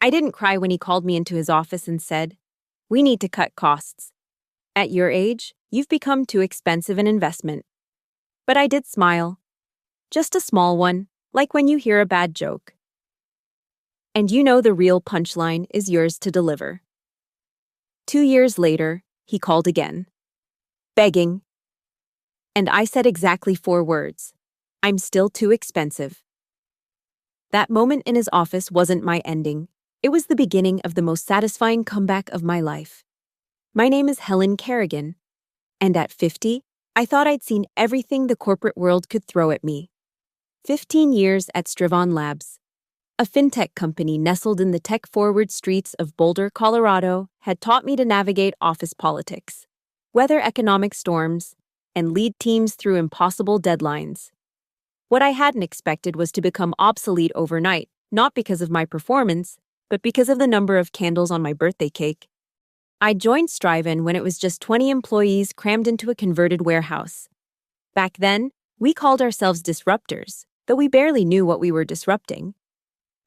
I didn't cry when he called me into his office and said, "We need to cut costs. At your age, you've become too expensive an investment." But I did smile. Just a small one, like when you hear a bad joke. And you know the real punchline is yours to deliver. 2 years later, he called again. Begging. And I said exactly 4 words. "I'm still too expensive." That moment in his office wasn't my ending. It was the beginning of the most satisfying comeback of my life. My name is Helen Kerrigan, and at 50, I thought I'd seen everything the corporate world could throw at me. 15 years at Strivon Labs, a fintech company nestled in the tech-forward streets of Boulder, Colorado, had taught me to navigate office politics, weather economic storms, and lead teams through impossible deadlines. What I hadn't expected was to become obsolete overnight, not because of my performance, but because of the number of candles on my birthday cake. I joined Strivon when it was just 20 employees crammed into a converted warehouse. Back then, we called ourselves disruptors, though we barely knew what we were disrupting.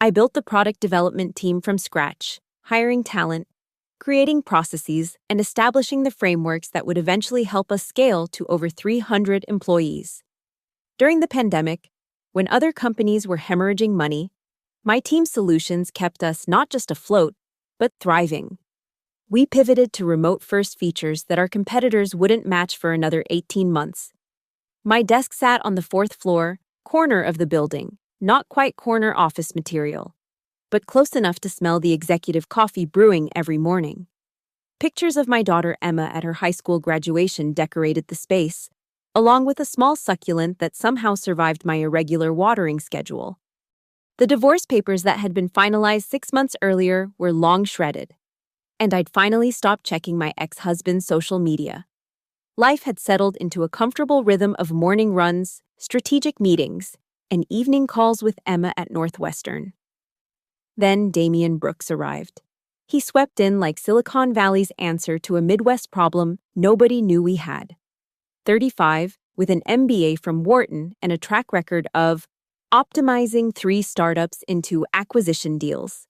I built the product development team from scratch, hiring talent, creating processes, and establishing the frameworks that would eventually help us scale to over 300 employees. During the pandemic, when other companies were hemorrhaging money, my team's solutions kept us not just afloat, but thriving. We pivoted to remote-first features that our competitors wouldn't match for another 18 months. My desk sat on the 4th floor, corner of the building, not quite corner office material, but close enough to smell the executive coffee brewing every morning. Pictures of my daughter Emma at her high school graduation decorated the space, along with a small succulent that somehow survived my irregular watering schedule. The divorce papers that had been finalized 6 months earlier were long shredded, and I'd finally stopped checking my ex-husband's social media. Life had settled into a comfortable rhythm of morning runs, strategic meetings, and evening calls with Emma at Northwestern. Then Damian Brooks arrived. He swept in like Silicon Valley's answer to a Midwest problem nobody knew we had. 35, with an MBA from Wharton and a track record of optimizing 3 startups into acquisition deals.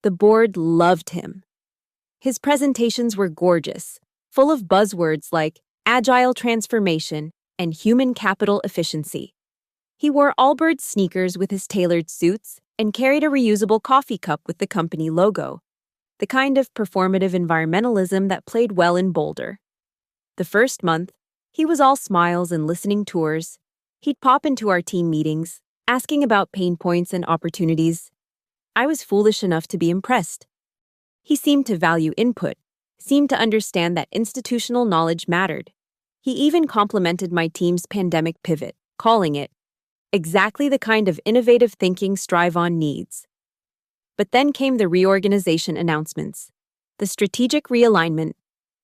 The board loved him. His presentations were gorgeous, full of buzzwords like agile transformation and human capital efficiency. He wore Allbirds sneakers with his tailored suits and carried a reusable coffee cup with the company logo, the kind of performative environmentalism that played well in Boulder. The first month, he was all smiles and listening tours. He'd pop into our team meetings, asking about pain points and opportunities. I was foolish enough to be impressed. He seemed to value input, seemed to understand that institutional knowledge mattered. He even complimented my team's pandemic pivot, calling it exactly the kind of innovative thinking Strivon needs. But then came the reorganization announcements, the strategic realignment,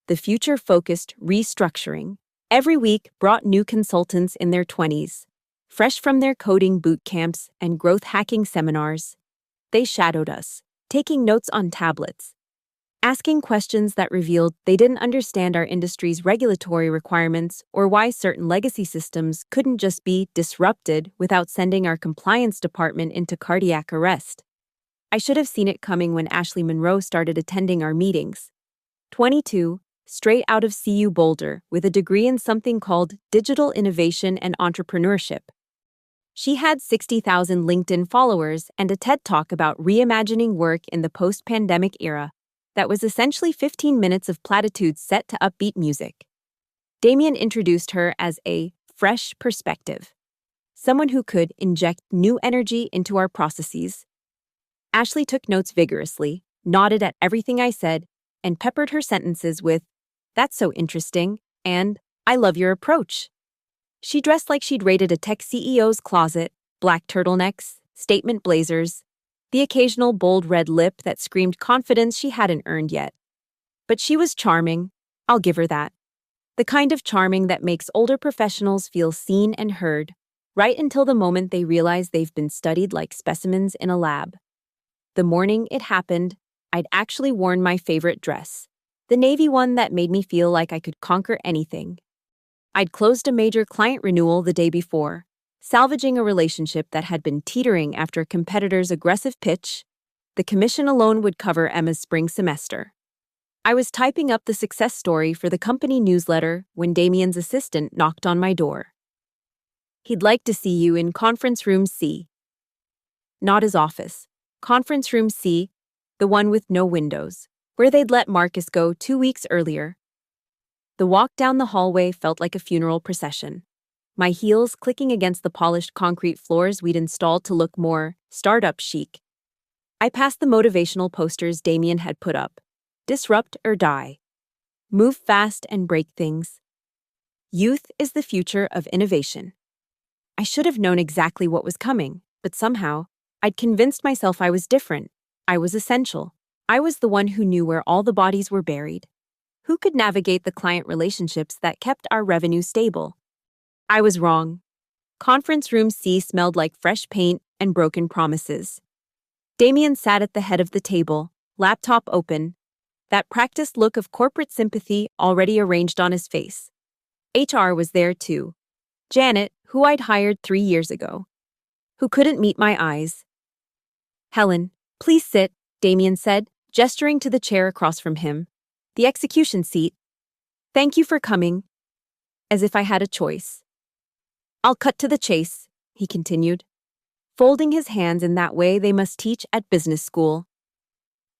the future-focused restructuring. Every week brought new consultants in their 20s, fresh from their coding boot camps and growth hacking seminars. They shadowed us, taking notes on tablets, asking questions that revealed they didn't understand our industry's regulatory requirements or why certain legacy systems couldn't just be disrupted without sending our compliance department into cardiac arrest. I should have seen it coming when Ashley Monroe started attending our meetings. 22, straight out of CU Boulder with a degree in something called Digital Innovation and Entrepreneurship. She had 60,000 LinkedIn followers and a TED Talk about reimagining work in the post-pandemic era that was essentially 15 minutes of platitudes set to upbeat music. Damian introduced her as a fresh perspective, someone who could inject new energy into our processes. Ashley took notes vigorously, nodded at everything I said, and peppered her sentences with, "That's so interesting," and "I love your approach." She dressed like she'd raided a tech CEO's closet, black turtlenecks, statement blazers, the occasional bold red lip that screamed confidence she hadn't earned yet. But she was charming, I'll give her that. The kind of charming that makes older professionals feel seen and heard, right until the moment they realize they've been studied like specimens in a lab. The morning it happened, I'd actually worn my favorite dress, the navy one that made me feel like I could conquer anything. I'd closed a major client renewal the day before, salvaging a relationship that had been teetering after a competitor's aggressive pitch, The commission alone would cover Emma's spring semester. I was typing up the success story for the company newsletter when Damien's assistant knocked on my door. He'd like to see you in conference room C. Not his office. Conference room C, the one with no windows, where they'd let Marcus go 2 weeks earlier. The walk down the hallway felt like a funeral procession, my heels clicking against the polished concrete floors we'd installed to look more startup chic. I passed the motivational posters Damien had put up. Disrupt or die. Move fast and break things. Youth is the future of innovation. I should have known exactly what was coming, but somehow, I'd convinced myself I was different. I was essential. I was the one who knew where all the bodies were buried. Who could navigate the client relationships that kept our revenue stable? I was wrong. Conference room C smelled like fresh paint and broken promises. Damien sat at the head of the table, laptop open, that practiced look of corporate sympathy already arranged on his face. HR was there too. Janet, who I'd hired 3 years ago, who couldn't meet my eyes. Helen, please sit, Damien said, gesturing to the chair across from him. The execution seat. Thank you for coming. As if I had a choice. I'll cut to the chase, he continued, folding his hands in that way they must teach at business school.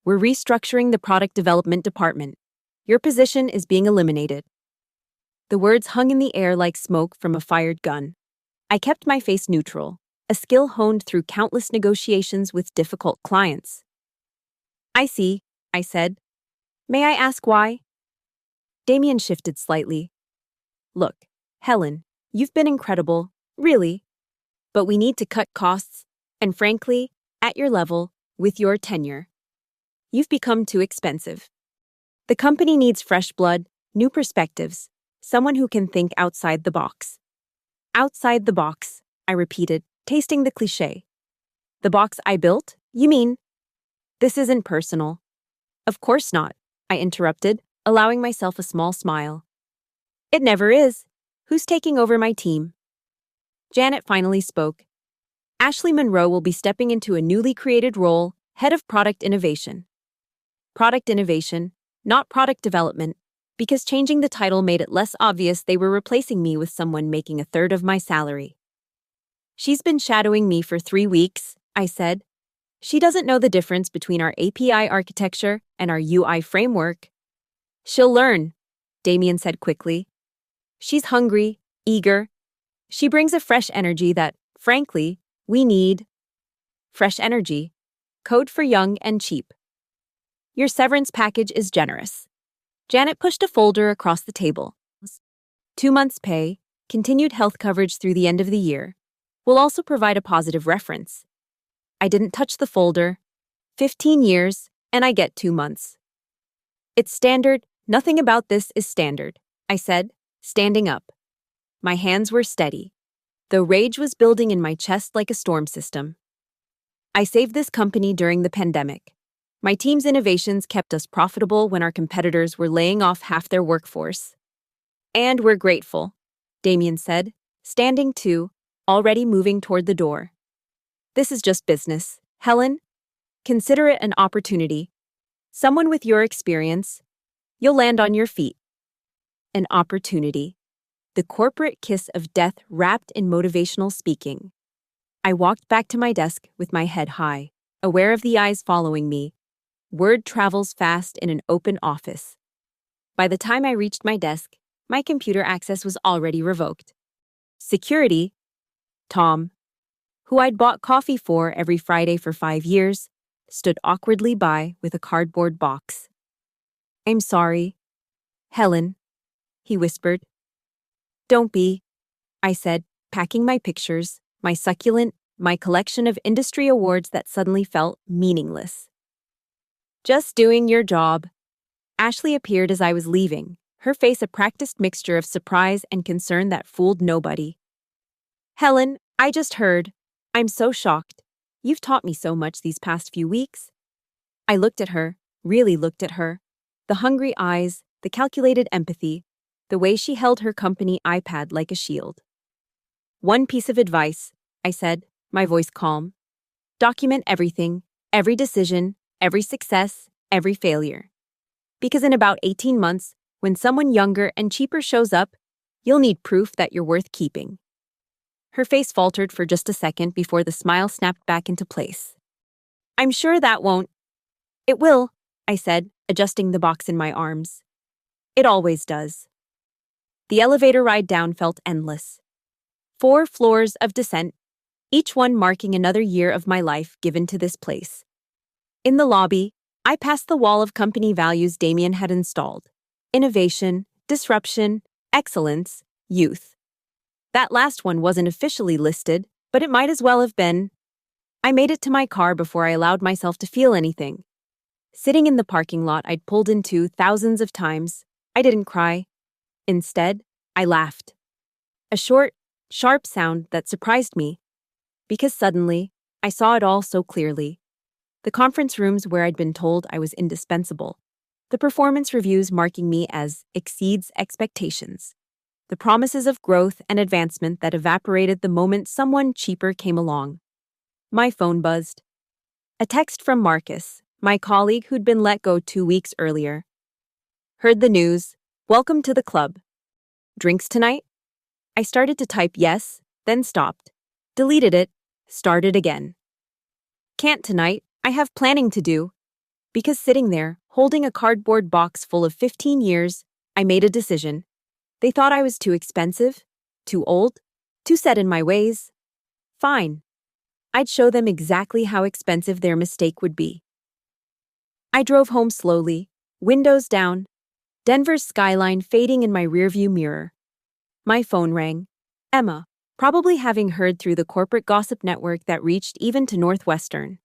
We're restructuring the product development department. Your position is being eliminated. The words hung in the air like smoke from a fired gun. I kept my face neutral, a skill honed through countless negotiations with difficult clients. I see, I said. May I ask why? Damien shifted slightly. Look, Helen, you've been incredible, really. But we need to cut costs, and frankly, at your level, with your tenure. You've become too expensive. The company needs fresh blood, new perspectives, someone who can think outside the box. Outside the box, I repeated, tasting the cliché. The box I built? You mean? This isn't personal. Of course not, I interrupted, allowing myself a small smile. It never is. Who's taking over my team? Janet finally spoke. Ashley Monroe will be stepping into a newly created role, head of product innovation. Product innovation, not product development, because changing the title made it less obvious they were replacing me with someone making a third of my salary. She's been shadowing me for 3 weeks, I said. She doesn't know the difference between our API architecture and our UI framework. She'll learn, Damien said quickly. She's hungry, eager. She brings a fresh energy that, frankly, we need. Fresh energy. Code for young and cheap. Your severance package is generous. Janet pushed a folder across the table. 2 months' pay, continued health coverage through the end of the year. We'll also provide a positive reference. I didn't touch the folder. 15 years, and I get 2 months. It's standard. Nothing about this is standard, I said, standing up. My hands were steady. The rage was building in my chest like a storm system. I saved this company during the pandemic. My team's innovations kept us profitable when our competitors were laying off half their workforce. And we're grateful, Damien said, standing too, already moving toward the door. This is just business, Helen. Consider it an opportunity. Someone with your experience, you'll land on your feet. An opportunity. The corporate kiss of death wrapped in motivational speaking. I walked back to my desk with my head high, aware of the eyes following me. Word travels fast in an open office. By the time I reached my desk, my computer access was already revoked. Security, Tom, who I'd bought coffee for every Friday for 5 years, stood awkwardly by with a cardboard box. I'm sorry, Helen, he whispered. Don't be, I said, packing my pictures, my succulent, my collection of industry awards that suddenly felt meaningless. Just doing your job. Ashley appeared as I was leaving, her face a practiced mixture of surprise and concern that fooled nobody. Helen, I just heard. I'm so shocked. You've taught me so much these past few weeks. I looked at her, really looked at her. The hungry eyes, the calculated empathy, the way she held her company iPad like a shield. One piece of advice, I said, my voice calm. Document everything. Every decision, every success, every failure. Because in about 18 months, when someone younger and cheaper shows up, you'll need proof that you're worth keeping. Her face faltered for just a second before the smile snapped back into place. I'm sure that won't. It will, I said, adjusting the box in my arms. It always does. The elevator ride down felt endless. 4 floors of descent, each one marking another year of my life given to this place. In the lobby, I passed the wall of company values Damien had installed. Innovation, disruption, excellence, youth. That last one wasn't officially listed, but it might as well have been. I made it to my car before I allowed myself to feel anything. Sitting in the parking lot I'd pulled into thousands of times, I didn't cry. Instead, I laughed. A short, sharp sound that surprised me, because suddenly, I saw it all so clearly. The conference rooms where I'd been told I was indispensable. The performance reviews marking me as exceeds expectations. The promises of growth and advancement that evaporated the moment someone cheaper came along. My phone buzzed. A text from Marcus, my colleague who'd been let go 2 weeks earlier. Heard the news. Welcome to the club. Drinks tonight? I started to type yes, then stopped. Deleted it, started again. Can't tonight, I have planning to do. Because sitting there, holding a cardboard box full of 15 years, I made a decision. They thought I was too expensive, too old, too set in my ways. Fine. I'd show them exactly how expensive their mistake would be. I drove home slowly, windows down, Denver's skyline fading in my rearview mirror. My phone rang. Emma, probably having heard through the corporate gossip network that reached even to Northwestern.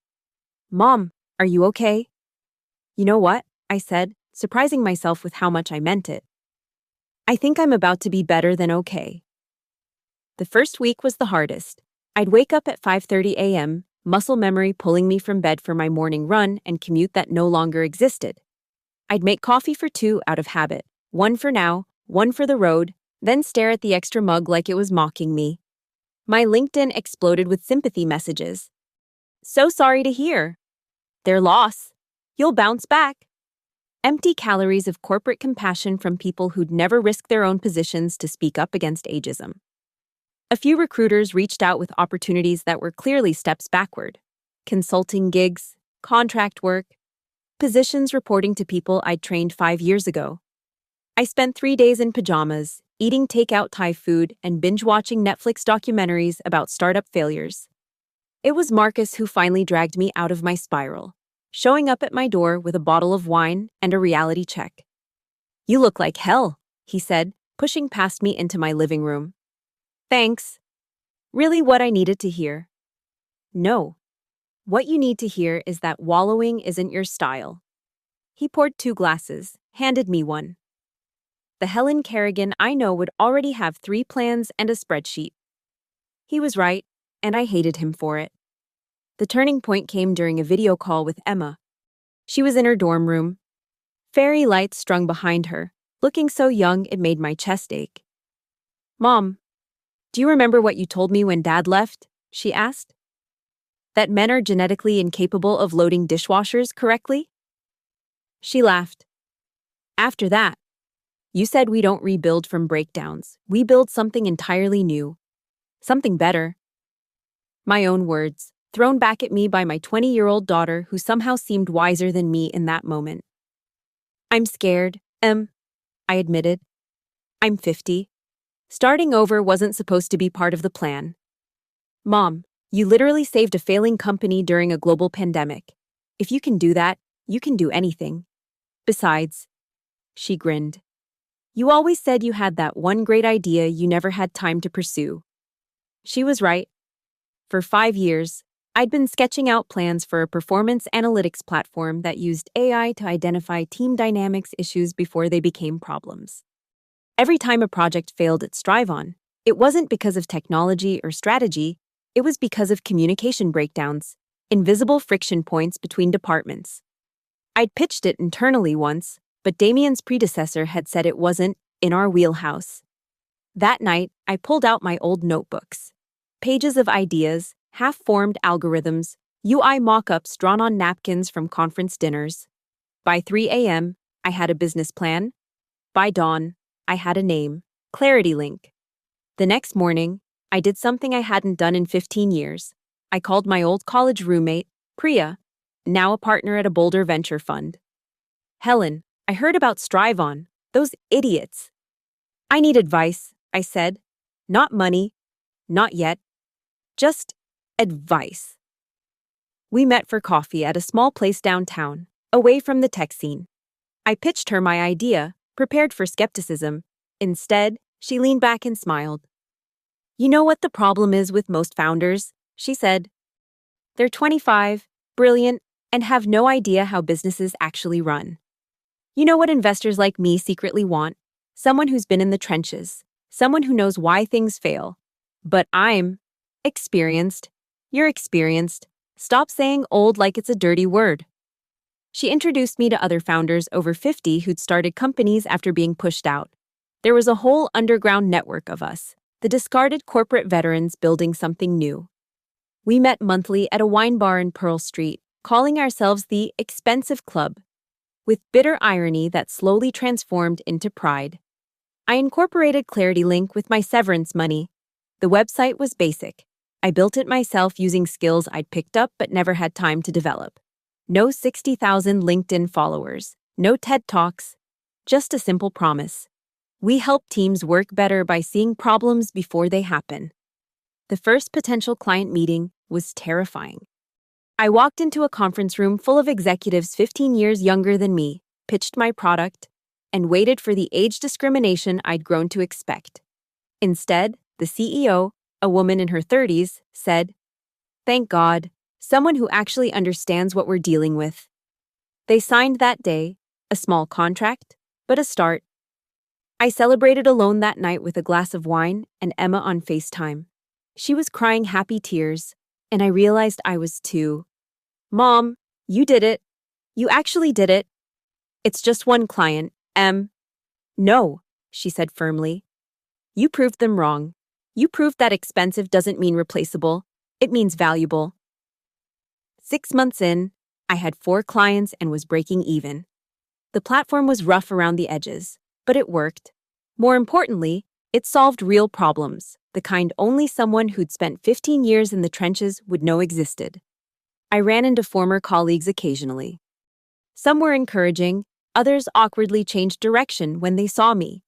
Mom, are you okay? You know what? I said, surprising myself with how much I meant it. I think I'm about to be better than okay. The first week was the hardest. I'd wake up at 5:30 a.m., muscle memory pulling me from bed for my morning run and commute that no longer existed. I'd make coffee for 2 out of habit, 1 for now, 1 for the road, then stare at the extra mug like it was mocking me. My LinkedIn exploded with sympathy messages. So sorry to hear. Their loss. You'll bounce back. Empty calories of corporate compassion from people who'd never risked their own positions to speak up against ageism. A few recruiters reached out with opportunities that were clearly steps backward. Consulting gigs, contract work, positions reporting to people I'd trained 5 years ago. I spent 3 days in pajamas, eating takeout Thai food and binge-watching Netflix documentaries about startup failures. It was Marcus who finally dragged me out of my spiral, showing up at my door with a bottle of wine and a reality check. You look like hell, he said, pushing past me into my living room. Thanks. Really what I needed to hear. No. What you need to hear is that wallowing isn't your style. He poured 2 glasses, handed me one. The Helen Kerrigan I know would already have 3 plans and a spreadsheet. He was right, and I hated him for it. The turning point came during a video call with Emma. She was in her dorm room. Fairy lights strung behind her, looking so young it made my chest ache. Mom, do you remember what you told me when Dad left? She asked. That men are genetically incapable of loading dishwashers correctly? She laughed. After that, you said we don't rebuild from breakdowns. We build something entirely new. Something better. My own words, thrown back at me by my 20-year-old daughter who somehow seemed wiser than me in that moment. I'm scared, I admitted. I'm 50. Starting over wasn't supposed to be part of the plan. Mom, you literally saved a failing company during a global pandemic. If you can do that, you can do anything. Besides, she grinned. You always said you had that one great idea you never had time to pursue. She was right. For 5 years, I'd been sketching out plans for a performance analytics platform that used AI to identify team dynamics issues before they became problems. Every time a project failed at Strive-On, it wasn't because of technology or strategy, it was because of communication breakdowns, invisible friction points between departments. I'd pitched it internally once, but Damien's predecessor had said it wasn't in our wheelhouse. That night, I pulled out my old notebooks. Pages of ideas, half-formed algorithms, UI mock-ups drawn on napkins from conference dinners. By 3 a.m., I had a business plan. By dawn, I had a name, Clarity Link. The next morning, I did something I hadn't done in 15 years. I called my old college roommate, Priya, now a partner at a Boulder venture fund. Helen, I heard about Strivon, those idiots. I need advice, I said. Not money, not yet. Just advice. We met for coffee at a small place downtown, away from the tech scene. I pitched her my idea, prepared for skepticism. Instead, she leaned back and smiled. You know what the problem is with most founders, she said. They're 25, brilliant, and have no idea how businesses actually run. You know what investors like me secretly want? Someone who's been in the trenches, someone who knows why things fail. But I'm experienced. You're experienced. Stop saying old like it's a dirty word. She introduced me to other founders over 50 who'd started companies after being pushed out. There was a whole underground network of us, the discarded corporate veterans building something new. We met monthly at a wine bar in Pearl Street, calling ourselves the Expensive Club, with bitter irony that slowly transformed into pride. I incorporated Clarity Link with my severance money. The website was basic. I built it myself using skills I'd picked up but never had time to develop. No 60,000 LinkedIn followers, no TED Talks, just a simple promise. We help teams work better by seeing problems before they happen. The first potential client meeting was terrifying. I walked into a conference room full of executives 15 years younger than me, pitched my product, and waited for the age discrimination I'd grown to expect. Instead, the CEO, a woman in her 30s, said, "Thank God, someone who actually understands what we're dealing with." They signed that day, a small contract, but a start. I celebrated alone that night with a glass of wine and Emma on FaceTime. She was crying happy tears, and I realized I was too. Mom, you did it. You actually did it. It's just one client, Em. No, she said firmly. You proved them wrong. You proved that expensive doesn't mean replaceable. It means valuable. 6 months in, I had 4 clients and was breaking even. The platform was rough around the edges, but it worked. More importantly, it solved real problems, the kind only someone who'd spent 15 years in the trenches would know existed. I ran into former colleagues occasionally. Some were encouraging, others awkwardly changed direction when they saw me.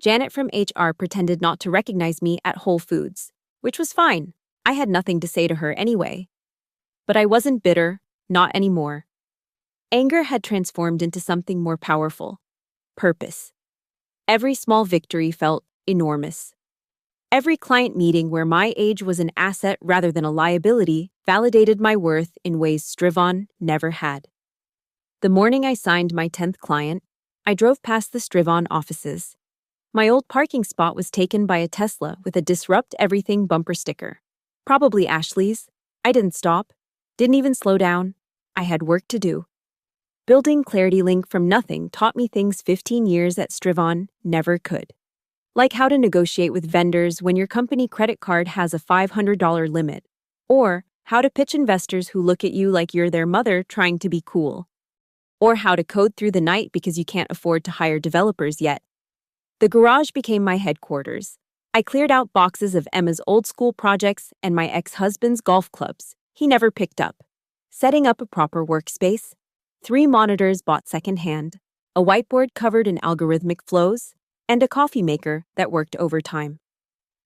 Janet from HR pretended not to recognize me at Whole Foods, which was fine. I had nothing to say to her anyway. But I wasn't bitter, not anymore. Anger had transformed into something more powerful: purpose. Every small victory felt enormous. Every client meeting where my age was an asset rather than a liability validated my worth in ways Strivon never had. The morning I signed my 10th client, I drove past the Strivon offices. My old parking spot was taken by a Tesla with a Disrupt Everything bumper sticker. Probably Ashley's. I didn't stop, didn't even slow down. I had work to do. Building Clarity Link from nothing taught me things 15 years at Strivon never could. Like how to negotiate with vendors when your company credit card has a $500 limit, or how to pitch investors who look at you like you're their mother trying to be cool, or how to code through the night because you can't afford to hire developers yet. The garage became my headquarters. I cleared out boxes of Emma's old school projects and my ex-husband's golf clubs he never picked up, setting up a proper workspace, 3 monitors bought secondhand, a whiteboard covered in algorithmic flows, and a coffee maker that worked overtime.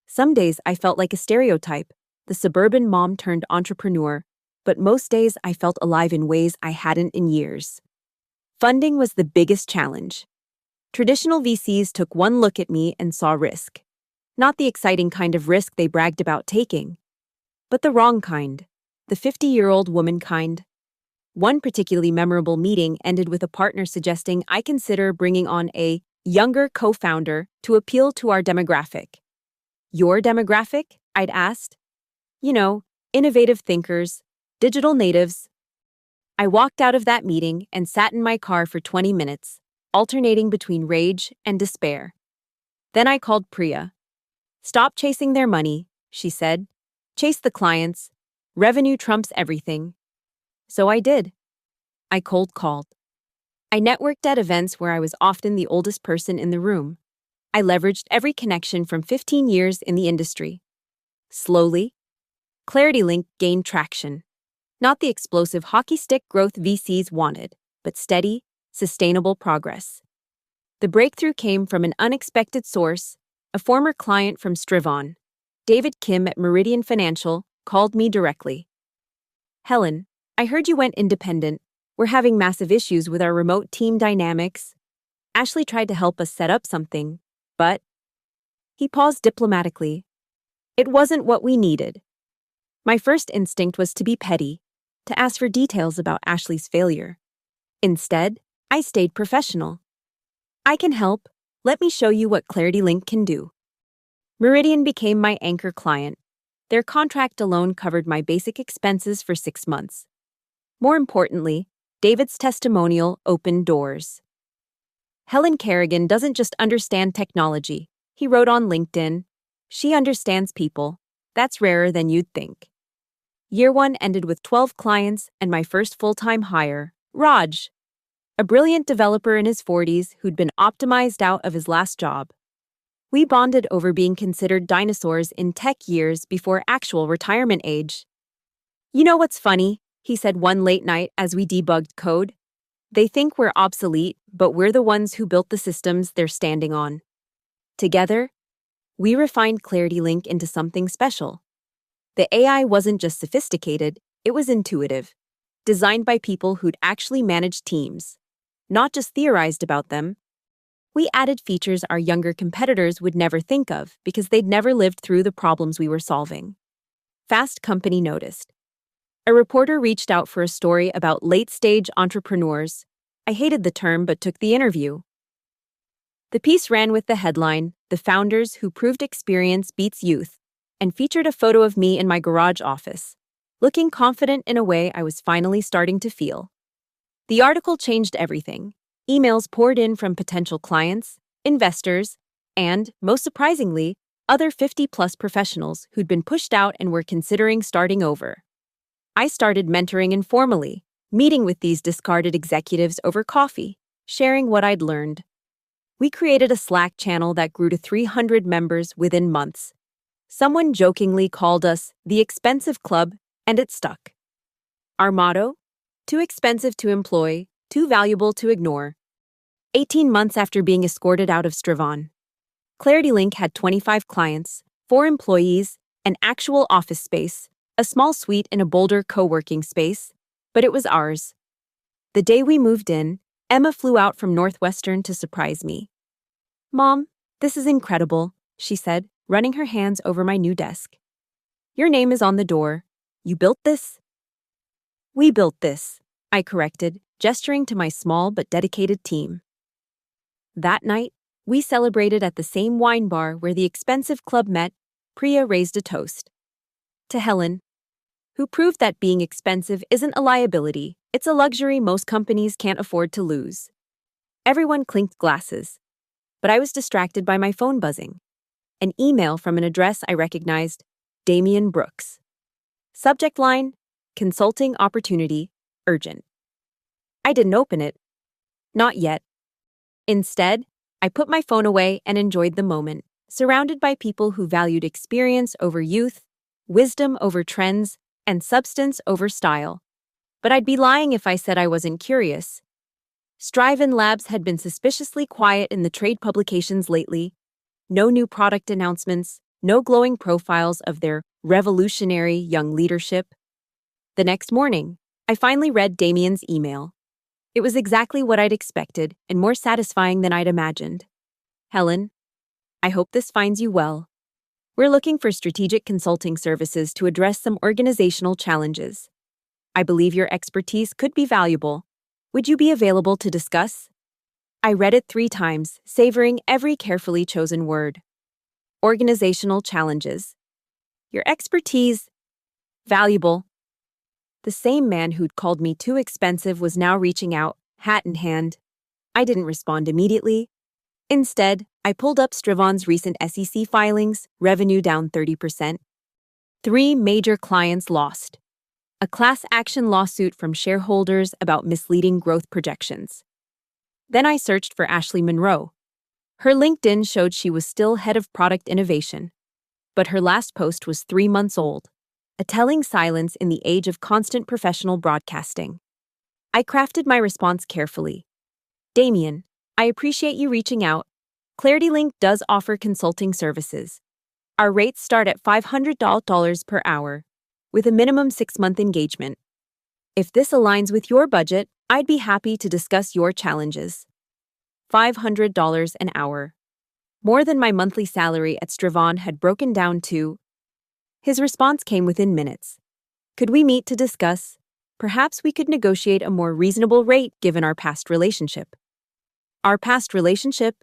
Some days I felt like a stereotype, the suburban mom turned entrepreneur, but most days I felt alive in ways I hadn't in years. Funding was the biggest challenge. Traditional VCs took one look at me and saw risk. Not the exciting kind of risk they bragged about taking, but the wrong kind, the 50-year-old woman kind. One particularly memorable meeting ended with a partner suggesting I consider bringing on a younger co-founder to appeal to our demographic. Your demographic? I'd asked. You know, innovative thinkers, digital natives. I walked out of that meeting and sat in my car for 20 minutes, alternating between rage and despair. Then I called Priya. Stop chasing their money, she said. Chase the clients. Revenue trumps everything. So I did. I cold called. I networked at events where I was often the oldest person in the room. I leveraged every connection from 15 years in the industry. Slowly, ClarityLink gained traction. Not the explosive hockey stick growth VCs wanted, but steady, sustainable progress. The breakthrough came from an unexpected source. A former client from Strivon, David Kim at Meridian Financial, called me directly. "Helen, I heard you went independent. We're having massive issues with our remote team dynamics. Ashley tried to help us set up something, but..." He paused diplomatically. "It wasn't what we needed." My first instinct was to be petty, to ask for details about Ashley's failure. Instead, I stayed professional. "I can help. Let me show you what ClarityLink can do." Meridian became my anchor client. Their contract alone covered my basic expenses for 6 months. More importantly, David's testimonial opened doors. "Helen Kerrigan doesn't just understand technology," he wrote on LinkedIn. "She understands people. That's rarer than you'd think." Year 1 ended with 12 clients and my first full-time hire, Raj, a brilliant developer in his 40s who'd been optimized out of his last job. We bonded over being considered dinosaurs in tech years before actual retirement age. "You know what's funny?" he said one late night as we debugged code. "They think we're obsolete, but we're the ones who built the systems they're standing on." Together, we refined ClarityLink into something special. The AI wasn't just sophisticated, it was intuitive, designed by people who'd actually managed teams, not just theorized about them. We added features our younger competitors would never think of because they'd never lived through the problems we were solving. Fast Company noticed. A reporter reached out for a story about late-stage entrepreneurs. I hated the term but took the interview. The piece ran with the headline, "The Founders Who Proved Experience Beats Youth," and featured a photo of me in my garage office, looking confident in a way I was finally starting to feel. The article changed everything. Emails poured in from potential clients, investors, and, most surprisingly, other 50-plus professionals who'd been pushed out and were considering starting over. I started mentoring informally, meeting with these discarded executives over coffee, sharing what I'd learned. We created a Slack channel that grew to 300 members within months. Someone jokingly called us the Expensive Club, and it stuck. Our motto? Too expensive to employ, too valuable to ignore. 18 months after being escorted out of Strivon, ClarityLink had 25 clients, 4 employees, an actual office space, a small suite in a Boulder co-working space, but it was ours. The day we moved in, Emma flew out from Northwestern to surprise me. "Mom, this is incredible," she said, running her hands over my new desk. "Your name is on the door. You built this?" "We built this," I corrected, gesturing to my small but dedicated team. That night, we celebrated at the same wine bar where the Expensive Club met. Priya raised a toast. To Helen, who proved that being expensive isn't a liability, it's a luxury most companies can't afford to lose. Everyone clinked glasses, but I was distracted by my phone buzzing. An email from an address I recognized, Damian Brooks. Subject line, consulting opportunity, urgent. I didn't open it. Not yet. Instead, I put my phone away and enjoyed the moment, surrounded by people who valued experience over youth, wisdom over trends, and substance over style. But I'd be lying if I said I wasn't curious. Striven Labs had been suspiciously quiet in the trade publications lately. No new product announcements, no glowing profiles of their revolutionary young leadership. The next morning, I finally read Damien's email. It was exactly what I'd expected and more satisfying than I'd imagined. "Helen, I hope this finds you well. We're looking for strategic consulting services to address some organizational challenges. I believe your expertise could be valuable. Would you be available to discuss?" I read it 3 times, savoring every carefully chosen word. Organizational challenges. Your expertise. Valuable. The same man who'd called me too expensive was now reaching out, hat in hand. I didn't respond immediately. Instead, I pulled up Strivon's recent SEC filings, revenue down 30%. 3 major clients lost, a class action lawsuit from shareholders about misleading growth projections. Then I searched for Ashley Monroe. Her LinkedIn showed she was still head of product innovation, but her last post was 3 months old, a telling silence in the age of constant professional broadcasting. I crafted my response carefully. Damien, I appreciate you reaching out. ClarityLink does offer consulting services. Our rates start at $500 per hour, with a minimum 6-month engagement. If this aligns with your budget, I'd be happy to discuss your challenges. $500 an hour. More than my monthly salary at Strivon had broken down to. His response came within minutes. Could we meet to discuss? Perhaps we could negotiate a more reasonable rate given our past relationship. Our past relationship?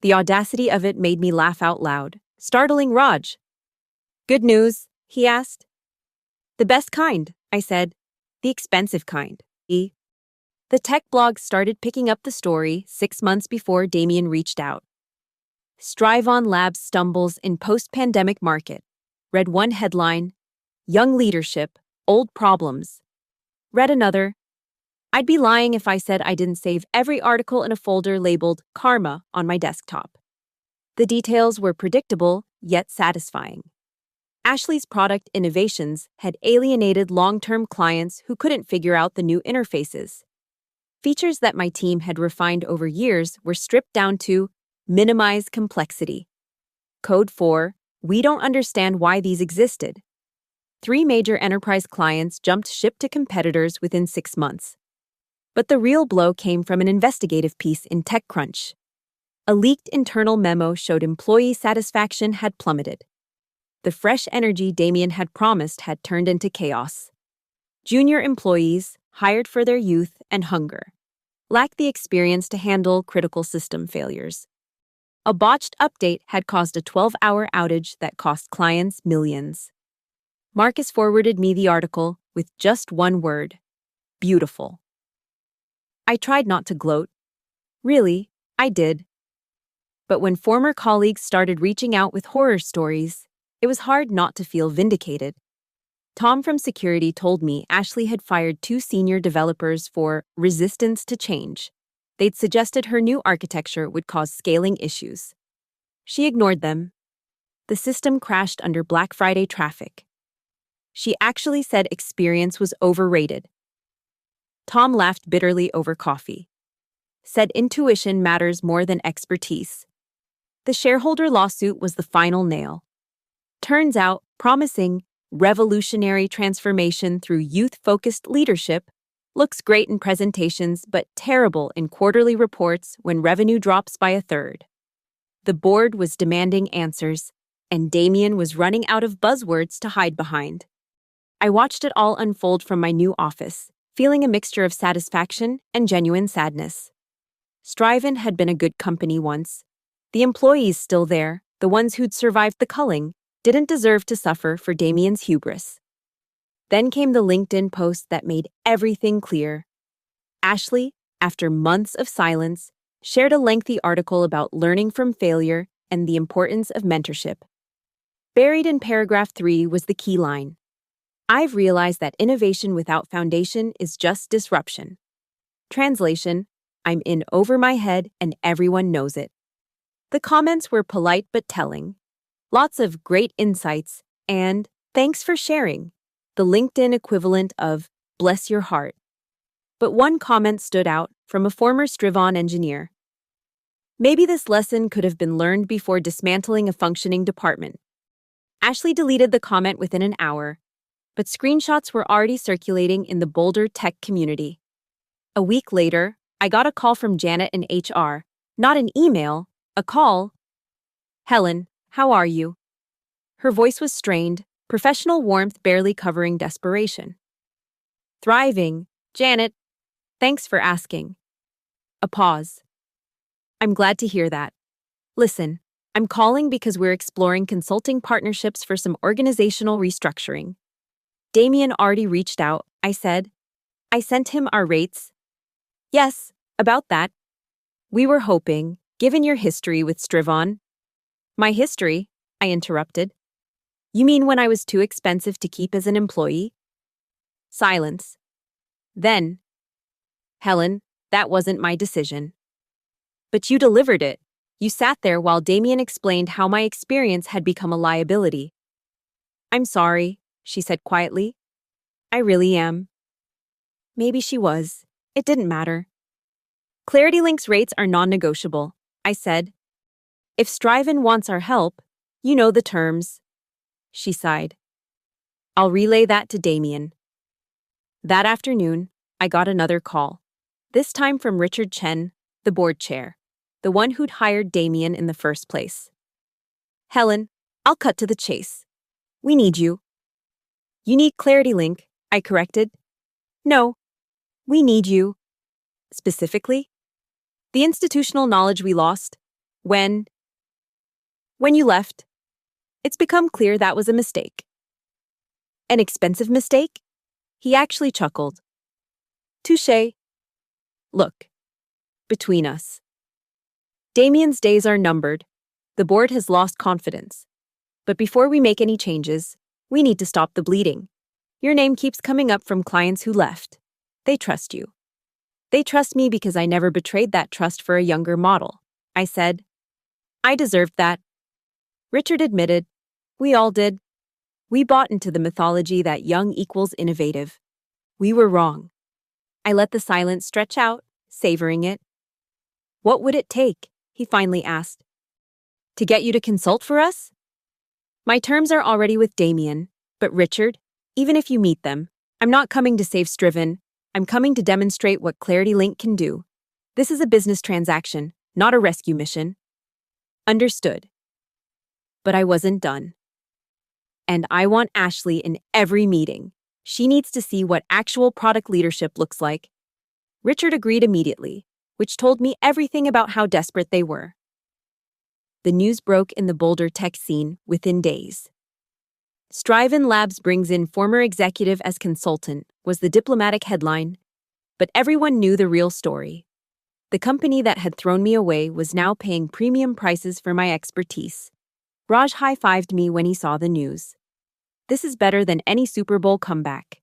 The audacity of it made me laugh out loud, startling Raj. Good news, he asked. The best kind, I said. The expensive kind. The tech blog started picking up the story 6 months before Damien reached out. Strivon Labs stumbles in post-pandemic market. Read one headline, Young Leadership, Old Problems. Read another. I'd be lying if I said I didn't save every article in a folder labeled Karma on my desktop. The details were predictable, yet satisfying. Ashley's product innovations had alienated long-term clients who couldn't figure out the new interfaces. Features that my team had refined over years were stripped down to minimize complexity. Code 4, we don't understand why these existed. 3 major enterprise clients jumped ship to competitors within 6 months. But the real blow came from an investigative piece in TechCrunch. A leaked internal memo showed employee satisfaction had plummeted. The fresh energy Damien had promised had turned into chaos. Junior employees, hired for their youth and hunger, lacked the experience to handle critical system failures. A botched update had caused a 12-hour outage that cost clients millions. Marcus forwarded me the article with just one word: beautiful. I tried not to gloat. Really, I did. But when former colleagues started reaching out with horror stories, it was hard not to feel vindicated. Tom from security told me Ashley had fired 2 senior developers for resistance to change. They'd suggested her new architecture would cause scaling issues. She ignored them. The system crashed under Black Friday traffic. She actually said experience was overrated. Tom laughed bitterly over coffee. Said intuition matters more than expertise. The shareholder lawsuit was the final nail. Turns out, promising revolutionary transformation through youth-focused leadership looks great in presentations but terrible in quarterly reports when revenue drops by 1/3. The board was demanding answers, and Damien was running out of buzzwords to hide behind. I watched it all unfold from my new office, feeling a mixture of satisfaction and genuine sadness. Strivon had been a good company once. The employees still there, the ones who'd survived the culling, didn't deserve to suffer for Damien's hubris. Then came the LinkedIn post that made everything clear. Ashley, after months of silence, shared a lengthy article about learning from failure and the importance of mentorship. Buried in paragraph 3 was the key line. I've realized that innovation without foundation is just disruption. Translation, I'm in over my head and everyone knows it. The comments were polite but telling. Lots of great insights and thanks for sharing, the LinkedIn equivalent of bless your heart. But one comment stood out from a former Strivon engineer. Maybe this lesson could have been learned before dismantling a functioning department. Ashley deleted the comment within an hour, but screenshots were already circulating in the Boulder tech community. A week later, I got a call from Janet in HR, not an email, a call. Helen, how are you? Her voice was strained, professional warmth barely covering desperation. Thriving, Janet. Thanks for asking. A pause. I'm glad to hear that. Listen, I'm calling because we're exploring consulting partnerships for some organizational restructuring. Damien already reached out, I said. I sent him our rates. Yes, about that. We were hoping, given your history with Strivon. My history? I interrupted. You mean when I was too expensive to keep as an employee? Silence. Then, Helen, that wasn't my decision. But you delivered it. You sat there while Damien explained how my experience had become a liability. I'm sorry, she said quietly. I really am. Maybe she was. It didn't matter. ClarityLink's rates are non-negotiable, I said. If Striven wants our help, you know the terms. She sighed. I'll relay that to Damien. That afternoon, I got another call. This time from Richard Chen, the board chair, the one who'd hired Damien in the first place. Helen, I'll cut to the chase. We need you. You need ClarityLink, I corrected. No, we need you. Specifically? The institutional knowledge we lost. When you left. It's become clear that was a mistake. An expensive mistake? He actually chuckled. Touché. Look, between us. Damien's days are numbered. The board has lost confidence. But before we make any changes, we need to stop the bleeding. Your name keeps coming up from clients who left. They trust you. They trust me because I never betrayed that trust for a younger model, I said. I deserved that. Richard admitted. We all did. We bought into the mythology that young equals innovative. We were wrong. I let the silence stretch out, savoring it. What would it take? He finally asked. To get you to consult for us? My terms are already with Damien, but Richard, even if you meet them, I'm not coming to save Striven. I'm coming to demonstrate what ClarityLink can do. This is a business transaction, not a rescue mission. Understood. But I wasn't done. And I want Ashley in every meeting. She needs to see what actual product leadership looks like. Richard agreed immediately, which told me everything about how desperate they were. The news broke in the Boulder tech scene within days. Striven Labs brings in former executive as consultant was the diplomatic headline, but everyone knew the real story. The company that had thrown me away was now paying premium prices for my expertise. Raj high-fived me when he saw the news. This is better than any Super Bowl comeback.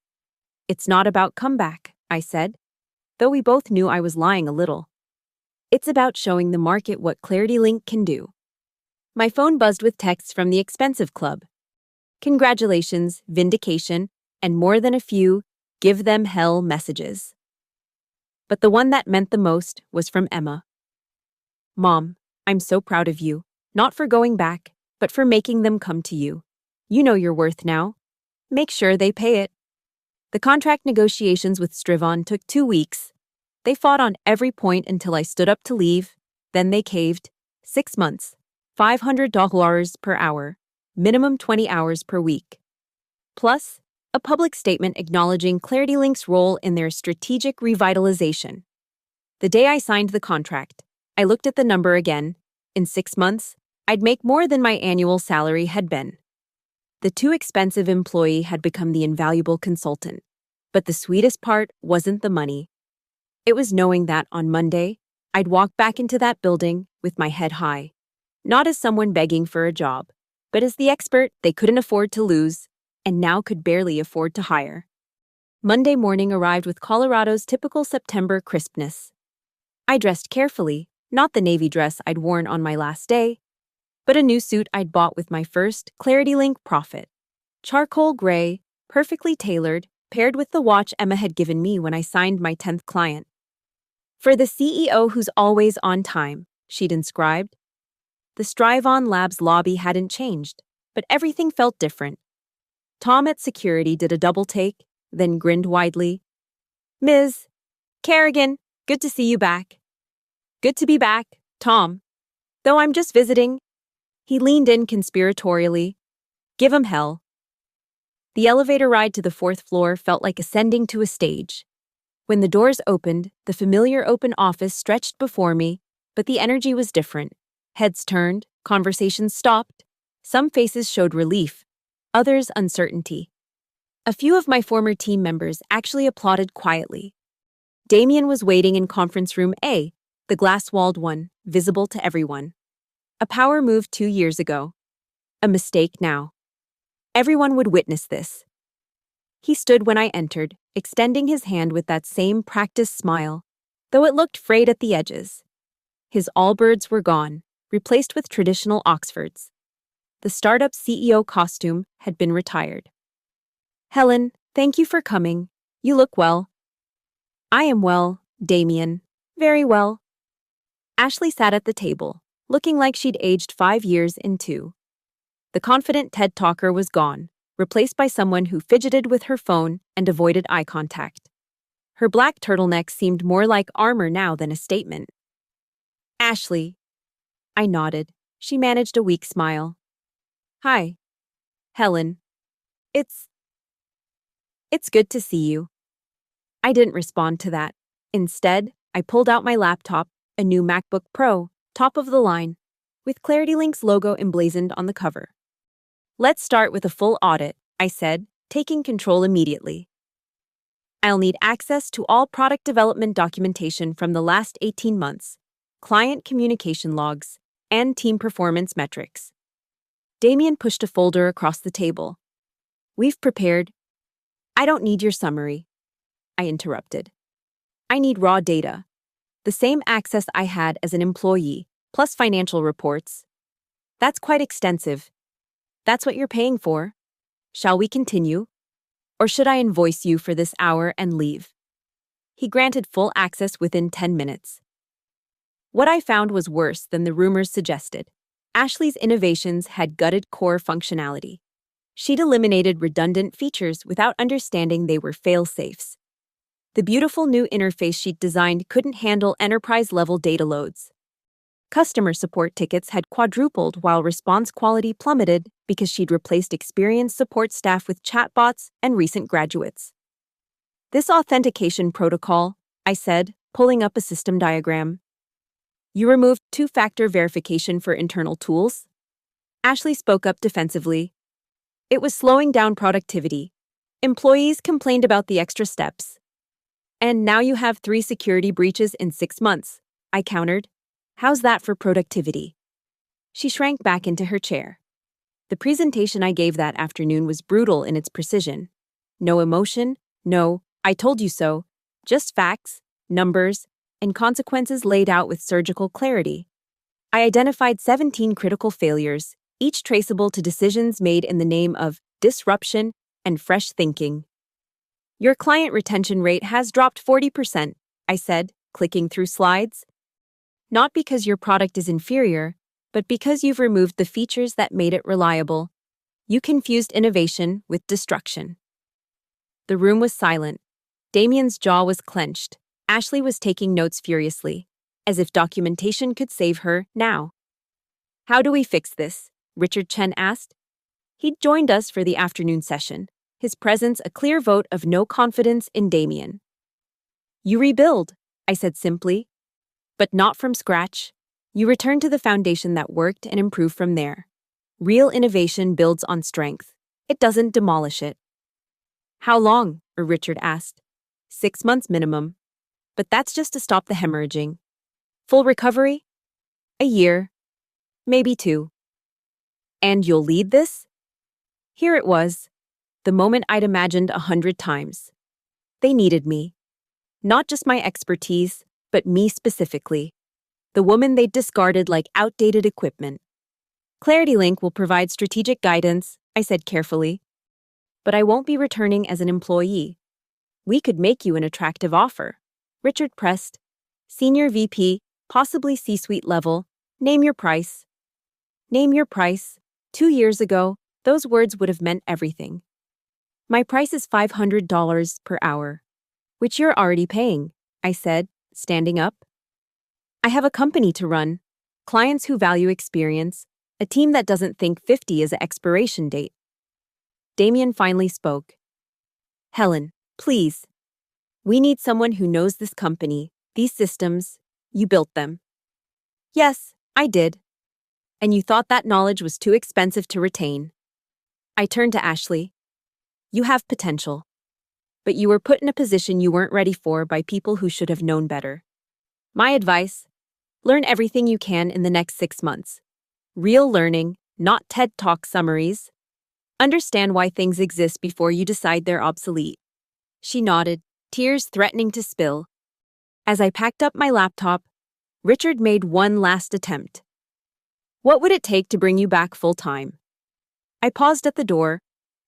It's not about comeback, I said, though we both knew I was lying a little. It's about showing the market what ClarityLink can do. My phone buzzed with texts from the expensive club. Congratulations, vindication, and more than a few give them hell messages. But the one that meant the most was from Emma. Mom, I'm so proud of you, not for going back, but for making them come to you. You know your worth now. Make sure they pay it. The contract negotiations with Striven took 2 weeks. They fought on every point until I stood up to leave. Then they caved. 6 months, $500 per hour, minimum 20 hours per week. Plus, a public statement acknowledging ClarityLink's role in their strategic revitalization. The day I signed the contract, I looked at the number again. In 6 months, I'd make more than my annual salary had been. The too expensive employee had become the invaluable consultant. But the sweetest part wasn't the money. It was knowing that on Monday, I'd walk back into that building with my head high. Not as someone begging for a job, but as the expert they couldn't afford to lose and now could barely afford to hire. Monday morning arrived with Colorado's typical September crispness. I dressed carefully, not the navy dress I'd worn on my last day, but a new suit I'd bought with my first ClarityLink profit. Charcoal gray, perfectly tailored, paired with the watch Emma had given me when I signed my 10th client. For the CEO who's always on time, she'd inscribed. The Striven Labs lobby hadn't changed, but everything felt different. Tom at security did a double take, then grinned widely. Ms. Kerrigan, good to see you back. Good to be back, Tom. Though I'm just visiting. He leaned in conspiratorially. Give 'em hell. The elevator ride to the 4th floor felt like ascending to a stage. When the doors opened, the familiar open office stretched before me, but the energy was different. Heads turned, conversations stopped. Some faces showed relief, others uncertainty. A few of my former team members actually applauded quietly. Damien was waiting in conference room A, the glass-walled one, visible to everyone. A power move 2 years ago. A mistake now. Everyone would witness this. He stood when I entered, extending his hand with that same practiced smile, though it looked frayed at the edges. His Allbirds were gone, replaced with traditional Oxfords. The startup CEO costume had been retired. "Helen, thank you for coming. You look well." "I am well, Damien. Very well." Ashley sat at the table, looking like she'd aged 5 years in 2. The confident TED talker was gone, replaced by someone who fidgeted with her phone and avoided eye contact. Her black turtleneck seemed more like armor now than a statement. "Ashley." I nodded. She managed a weak smile. "Hi, Helen. It's good to see you." I didn't respond to that. Instead, I pulled out my laptop, a new MacBook Pro, top of the line, with ClarityLink's logo emblazoned on the cover. "Let's start with a full audit," I said, taking control immediately. "I'll need access to all product development documentation from the last 18 months, client communication logs, and team performance metrics." Damien pushed a folder across the table. "We've prepared—" "I don't need your summary," I interrupted. "I need raw data. The same access I had as an employee, plus financial reports. That's quite extensive. That's what you're paying for. Shall we continue? Or should I invoice you for this hour and leave?" He granted full access within 10 minutes. What I found was worse than the rumors suggested. Ashley's innovations had gutted core functionality. She'd eliminated redundant features without understanding they were fail-safes. The beautiful new interface she'd designed couldn't handle enterprise-level data loads. Customer support tickets had quadrupled while response quality plummeted because she'd replaced experienced support staff with chatbots and recent graduates. "This authentication protocol," I said, pulling up a system diagram. "You removed two-factor verification for internal tools?" Ashley spoke up defensively. "It was slowing down productivity. Employees complained about the extra steps." "And now you have 3 security breaches in 6 months," I countered. "How's that for productivity?" She shrank back into her chair. The presentation I gave that afternoon was brutal in its precision. No emotion, no "I told you so," just facts, numbers, and consequences laid out with surgical clarity. I identified 17 critical failures, each traceable to decisions made in the name of disruption and fresh thinking. "Your client retention rate has dropped 40%, I said, clicking through slides. "Not because your product is inferior, but because you've removed the features that made it reliable. You confused innovation with destruction." The room was silent. Damien's jaw was clenched. Ashley was taking notes furiously, as if documentation could save her now. "How do we fix this?" Richard Chen asked. He'd joined us for the afternoon session, his presence a clear vote of no confidence in Damien. "You rebuild," I said simply. "But not from scratch. You return to the foundation that worked and improve from there. Real innovation builds on strength. It doesn't demolish it." "How long?" Richard asked. 6 months minimum. But that's just to stop the hemorrhaging. Full recovery? A year. Maybe 2. "And you'll lead this?" Here it was. The moment I'd imagined 100 times. They needed me. Not just my expertise, but me specifically. The woman they'd discarded like outdated equipment. "ClarityLink will provide strategic guidance," I said carefully. "But I won't be returning as an employee. We could make you an attractive offer." Richard pressed. "Senior VP, possibly C-suite level. Name your price." Name your price. 2 years ago, those words would have meant everything. "My price is $500 per hour, which you're already paying," I said, standing up. "I have a company to run, clients who value experience, a team that doesn't think 50 is an expiration date." Damien finally spoke. "Helen, please. We need someone who knows this company, these systems. You built them." "Yes, I did." "And you thought that knowledge was too expensive to retain." I turned to Ashley. "You have potential. But you were put in a position you weren't ready for by people who should have known better. My advice: learn everything you can in the next 6 months. Real learning, not TED Talk summaries." Understand why things exist before you decide they're obsolete. She nodded, tears threatening to spill. As I packed up my laptop, Richard made one last attempt. What would it take to bring you back full-time? I paused at the door,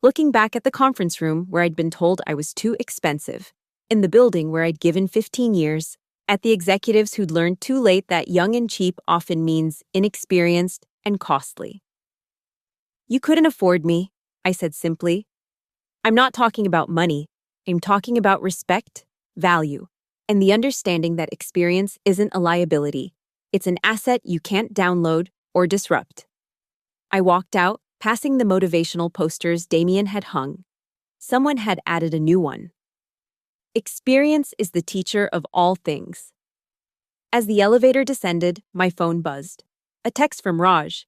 looking back at the conference room where I'd been told I was too expensive, in the building where I'd given 15 years, at the executives who'd learned too late that young and cheap often means inexperienced and costly. You couldn't afford me, I said simply. I'm not talking about money. I'm talking about respect, value, and the understanding that experience isn't a liability. It's an asset you can't download or disrupt. I walked out, passing the motivational posters Damien had hung. Someone had added a new one. Experience is the teacher of all things. As the elevator descended, my phone buzzed. A text from Raj.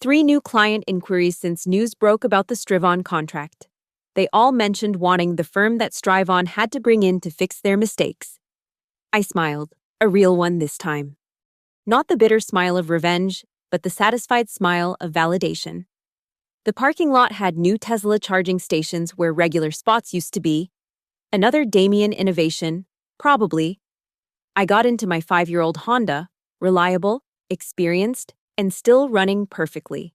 3 new client inquiries since news broke about the Strivon contract. They all mentioned wanting the firm that Strivon had to bring in to fix their mistakes. I smiled, a real one this time. Not the bitter smile of revenge, but the satisfied smile of validation. The parking lot had new Tesla charging stations where regular spots used to be. Another Damien innovation, probably. I got into my 5-year-old Honda, reliable, experienced, and still running perfectly.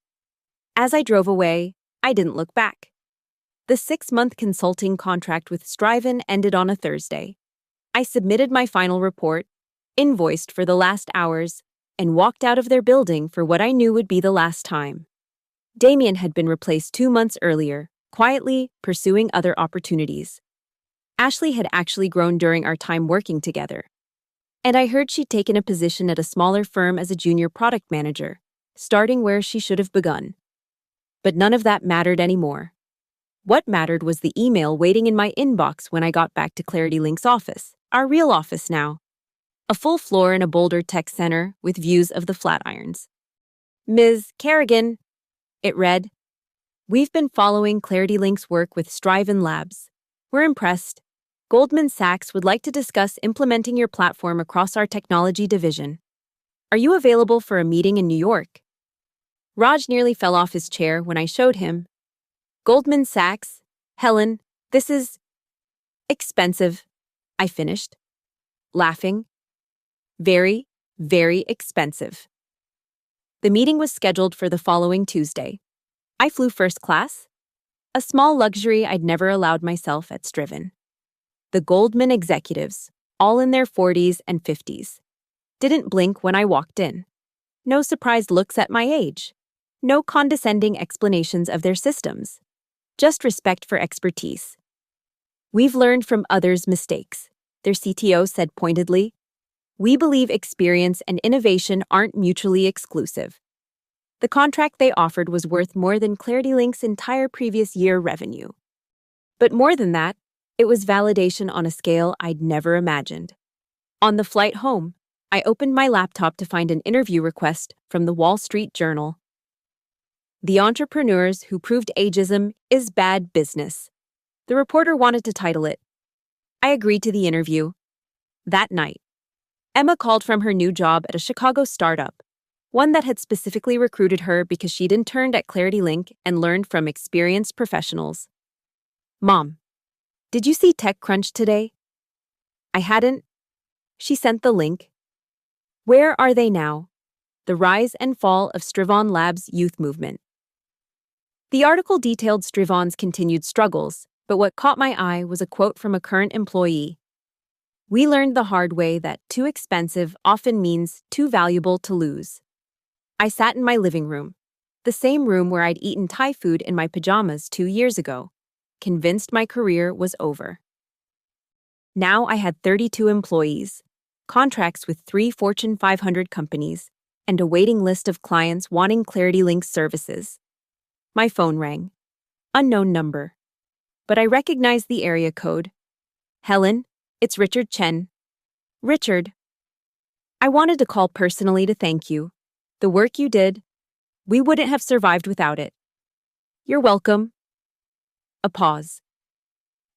As I drove away, I didn't look back. The 6-month consulting contract with Strivon ended on a Thursday. I submitted my final report, invoiced for the last hours, and walked out of their building for what I knew would be the last time. Damien had been replaced 2 months earlier, quietly pursuing other opportunities. Ashley had actually grown during our time working together. And I heard she'd taken a position at a smaller firm as a junior product manager, starting where she should have begun. But none of that mattered anymore. What mattered was the email waiting in my inbox when I got back to Clarity Link's office, our real office now. A full floor in a Boulder Tech Center with views of the Flatirons. Ms. Kerrigan, it read, we've been following Clarity Link's work with Strivon Labs. We're impressed. Goldman Sachs would like to discuss implementing your platform across our technology division. Are you available for a meeting in New York? Raj nearly fell off his chair when I showed him. Goldman Sachs, Helen, this is expensive, I finished, laughing. Very, very expensive. The meeting was scheduled for the following Tuesday. I flew first class, a small luxury I'd never allowed myself at Strivon. The Goldman executives, all in their 40s and 50s, didn't blink when I walked in. No surprised looks at my age. No condescending explanations of their systems. Just respect for expertise. We've learned from others' mistakes, their CTO said pointedly. We believe experience and innovation aren't mutually exclusive. The contract they offered was worth more than Clarity Link's entire previous year revenue. But more than that, it was validation on a scale I'd never imagined. On the flight home, I opened my laptop to find an interview request from the Wall Street Journal. The entrepreneurs who proved ageism is bad business. The reporter wanted to title it. I agreed to the interview. That night, Emma called from her new job at a Chicago startup, one that had specifically recruited her because she'd interned at Clarity Link and learned from experienced professionals. Mom, did you see TechCrunch today? I hadn't. She sent the link. Where are they now? The rise and fall of Strivon Labs' youth movement. The article detailed Strivon's continued struggles, but what caught my eye was a quote from a current employee. We learned the hard way that too expensive often means too valuable to lose. I sat in my living room, the same room where I'd eaten Thai food in my pajamas 2 years ago, convinced my career was over. Now I had 32 employees, contracts with 3 Fortune 500 companies, and a waiting list of clients wanting Clarity Link services. My phone rang. Unknown number. But I recognized the area code. Helen, it's Richard Chen. Richard. I wanted to call personally to thank you. The work you did, we wouldn't have survived without it. You're welcome. A pause.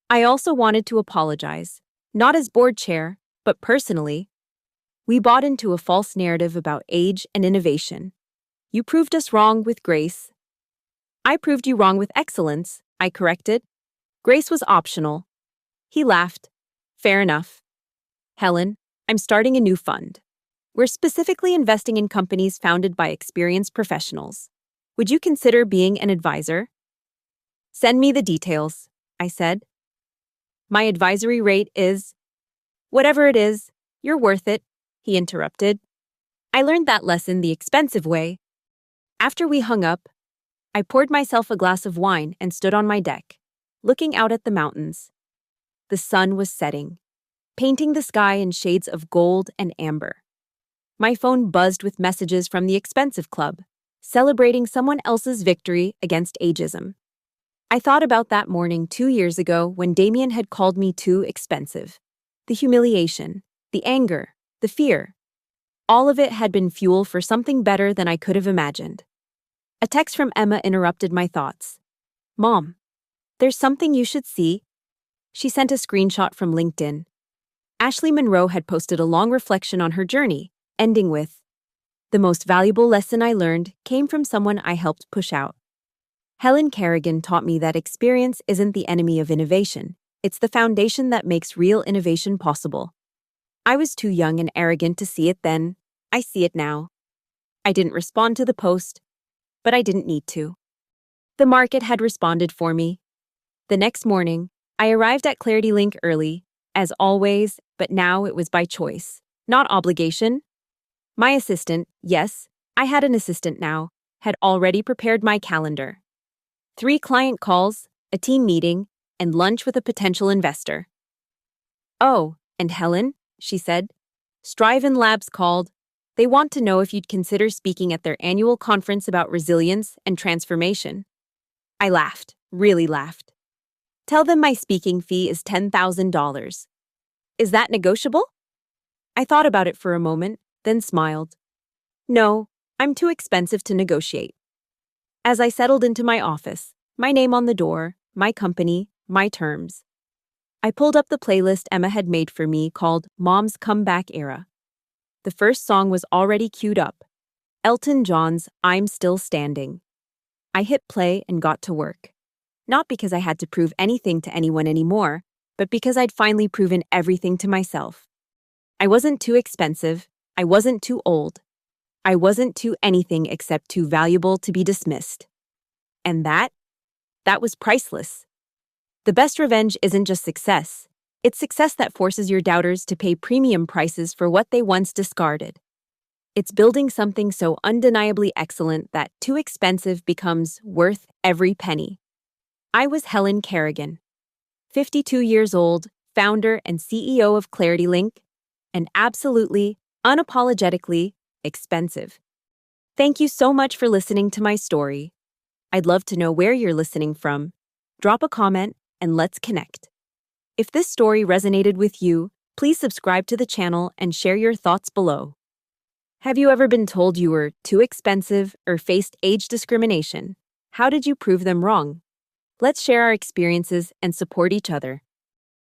I also wanted to apologize, not as board chair, but personally. We bought into a false narrative about age and innovation. You proved us wrong with grace. I proved you wrong with excellence, I corrected. Grace was optional. He laughed. Fair enough. Helen, I'm starting a new fund. We're specifically investing in companies founded by experienced professionals. Would you consider being an advisor? Send me the details, I said. My advisory rate is… Whatever it is, you're worth it, he interrupted. I learned that lesson the expensive way. After we hung up, I poured myself a glass of wine and stood on my deck, looking out at the mountains. The sun was setting, painting the sky in shades of gold and amber. My phone buzzed with messages from the Expensive Club, celebrating someone else's victory against ageism. I thought about that morning 2 years ago when Damien had called me too expensive. The humiliation, the anger, the fear. All of it had been fuel for something better than I could have imagined. A text from Emma interrupted my thoughts. Mom, there's something you should see. She sent a screenshot from LinkedIn. Ashley Monroe had posted a long reflection on her journey, ending with, "The most valuable lesson I learned came from someone I helped push out." Helen Kerrigan taught me that experience isn't the enemy of innovation. It's the foundation that makes real innovation possible. I was too young and arrogant to see it then. I see it now. I didn't respond to the post, but I didn't need to. The market had responded for me. The next morning, I arrived at ClarityLink early, as always, but now it was by choice, not obligation. My assistant, yes, I had an assistant now, had already prepared my calendar. 3 client calls, a team meeting, and lunch with a potential investor. Oh, and Helen, she said, Striven Labs called. They want to know if you'd consider speaking at their annual conference about resilience and transformation. I laughed, really laughed. Tell them my speaking fee is $10,000. Is that negotiable? I thought about it for a moment, then smiled. No, I'm too expensive to negotiate. As I settled into my office, my name on the door, my company, my terms, I pulled up the playlist Emma had made for me called Mom's Comeback Era. The first song was already queued up, Elton John's I'm Still Standing. I hit play and got to work. Not because I had to prove anything to anyone anymore, but because I'd finally proven everything to myself. I wasn't too expensive, I wasn't too old, I wasn't too anything except too valuable to be dismissed. And that was priceless. The best revenge isn't just success. It's success that forces your doubters to pay premium prices for what they once discarded. It's building something so undeniably excellent that too expensive becomes worth every penny. I was Helen Kerrigan, 52 years old, founder and CEO of ClarityLink, and absolutely, unapologetically expensive. Thank you so much for listening to my story. I'd love to know where you're listening from. Drop a comment and let's connect. If this story resonated with you, please subscribe to the channel and share your thoughts below. Have you ever been told you were too expensive or faced age discrimination? How did you prove them wrong? Let's share our experiences and support each other.